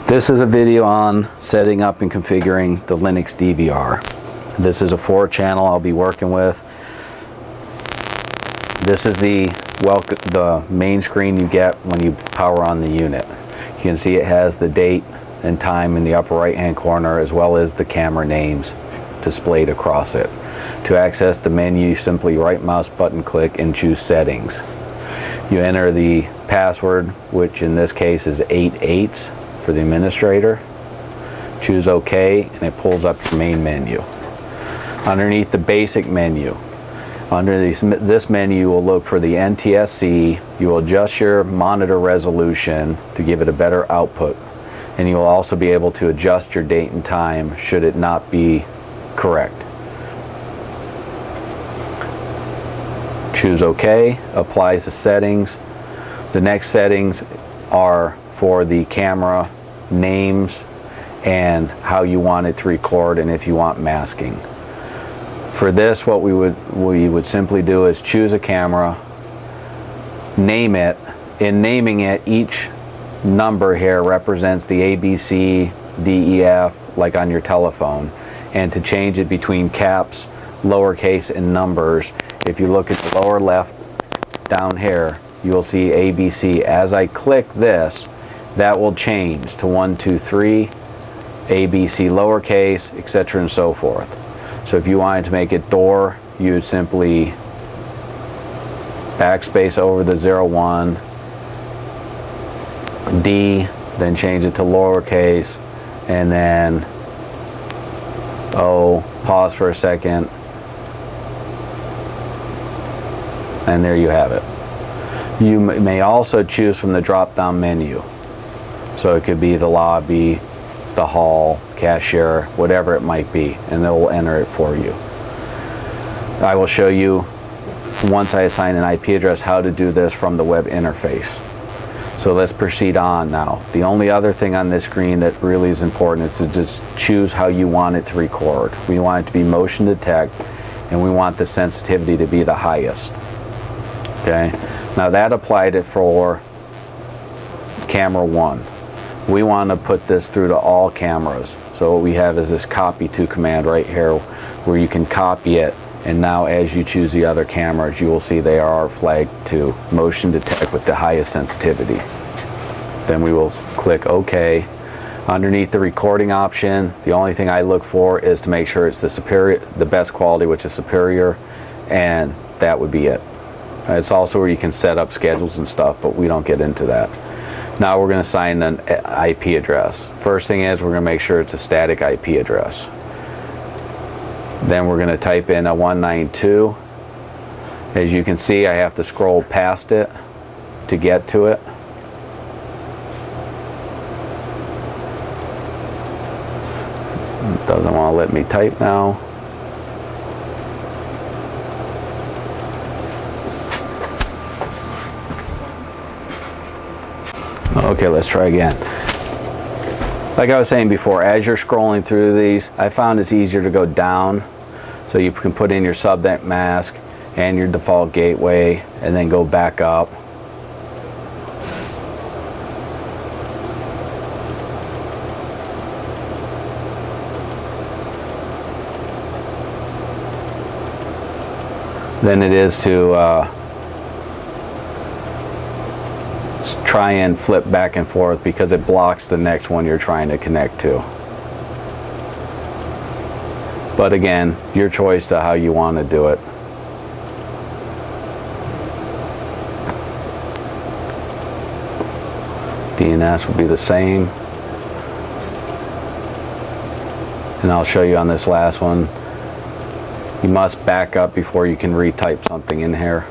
This is a video on setting up and configuring the Lynux DVR. This is a 4-channel I'll be working with. This is the main screen you get when you power on the unit. You can see it has the date and time in the upper right hand corner, as well as the camera names displayed across it. To access the menu, simply right mouse button click and choose settings. You enter the password, which in this case is 88 for the administrator. Choose OK and it pulls up your main menu. Underneath the basic menu, under this menu you will look for the NTSC. You will adjust your monitor resolution to give it a better output, and you will also be able to adjust your date and time should it not be correct. Choose OK, applies the settings. The next settings are for the camera names and how you want it to record and if you want masking. For this, what we would simply do is choose a camera, name it. In naming it, each number here represents the A, B, C, D, E, F, like on your telephone. And to change it between caps, lowercase, and numbers, if you look at the lower left down here, you will see A, B, C. As I click this, that will change to 1, 2, 3, A, B, C, lowercase, etc. and so forth. So if you wanted to make it door, you would simply backspace over the 0, 1, D, then change it to lowercase, and then O, pause for a second, and there you have it. You may also choose from the drop-down menu. So it could be the lobby, the hall, cashier, whatever it might be, and it will enter it for you. I will show you, once I assign an IP address, how to do this from the web interface. So let's proceed on now. The only other thing on this screen that really is important is to just choose how you want it to record. We want it to be motion detect, and we want the sensitivity to be the highest. Okay, now that applied it for camera 1. We want to put this through to all cameras. So what we have is this copy to command right here, where you can copy it, and now as you choose the other cameras, you will see they are flagged to motion detect with the highest sensitivity. Then we will click OK. Underneath the recording option, the only thing I look for is to make sure it's the best quality, which is superior, and that would be it. It's also where you can set up schedules and stuff, but we don't get into that. Now we're going to assign an IP address. First thing is we're going to make sure it's a static IP address. Then we're going to type in a 192. As you can see, I have to scroll past it to get to it. It doesn't want to let me type now. Okay, let's try again. Like I was saying before, as you're scrolling through these, I found it's easier to go down. So you can put in your subnet mask and your default gateway, and then go back up. Then it is to try and flip back and forth, because it blocks the next one you're trying to connect to. But again, your choice to how you want to do it. DNS will be the same. And I'll show you on this last one. You must back up before you can retype something in here.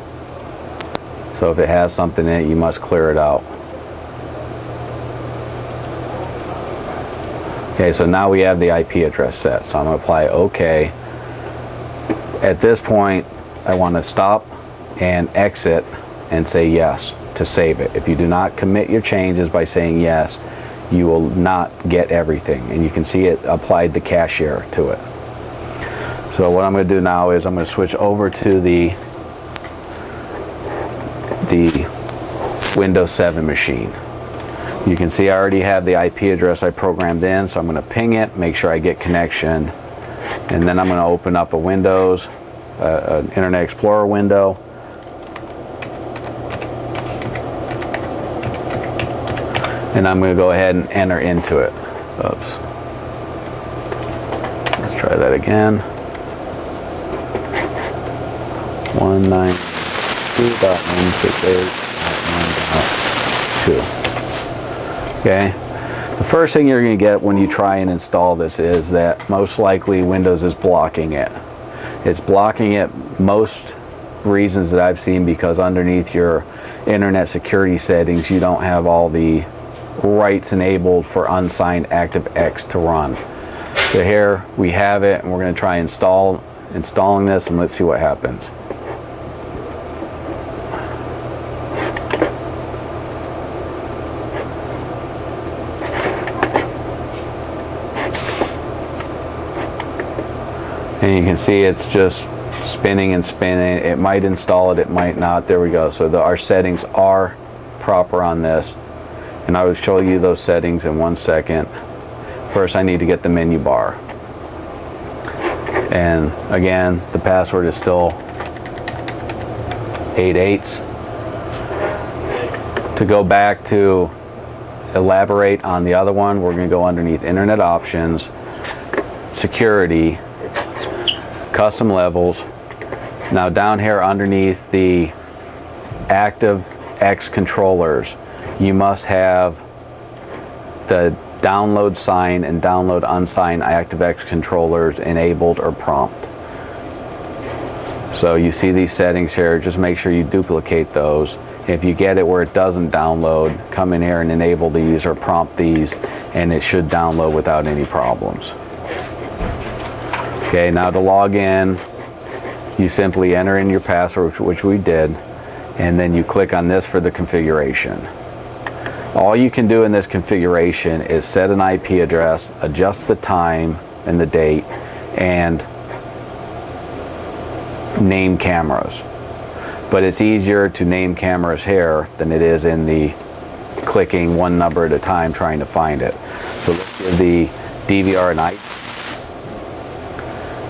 So if it has something in it, you must clear it out. Okay, so now we have the IP address set. So I'm going to apply OK. At this point, I want to stop and exit and say yes to save it. If you do not commit your changes by saying yes, you will not get everything. And you can see it applied the cashier to it. So what I'm going to do now is I'm going to switch over to the Windows 7 machine. You can see I already have the IP address I programmed in, so I'm going to ping it, make sure I get connection, and then I'm going to open up a Windows, an Internet Explorer window. And I'm going to go ahead and enter into it. Oops. Let's try that again. 192.168.1.2. Okay, the first thing you're going to get when you try and install this is that most likely Windows is blocking it. It's blocking it most reasons that I've seen because underneath your internet security settings you don't have all the rights enabled for unsigned ActiveX to run. So here we have it, and we're going to try installing this, and let's see what happens. And you can see it's just spinning and spinning. It might install it, it might not. There we go. So our settings are proper on this. And I will show you those settings in 1 second. First, I need to get the menu bar. And again, the password is still 88s. To go back to elaborate on the other one, we're going to go underneath Internet Options, Security, Custom Levels. Now down here underneath the ActiveX controllers, you must have the download sign and download unsigned ActiveX controllers enabled or prompt. So you see these settings here, just make sure you duplicate those. If you get it where it doesn't download, come in here and enable these or prompt these, and it should download without any problems. Okay, now to log in, you simply enter in your password, which we did, and then you click on this for the configuration. All you can do in this configuration is set an IP address, adjust the time and the date, and name cameras. But it's easier to name cameras here than it is in the clicking one number at a time trying to find it. So let's give the DVR an IP.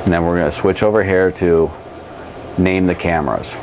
And then we're going to switch over here to name the cameras.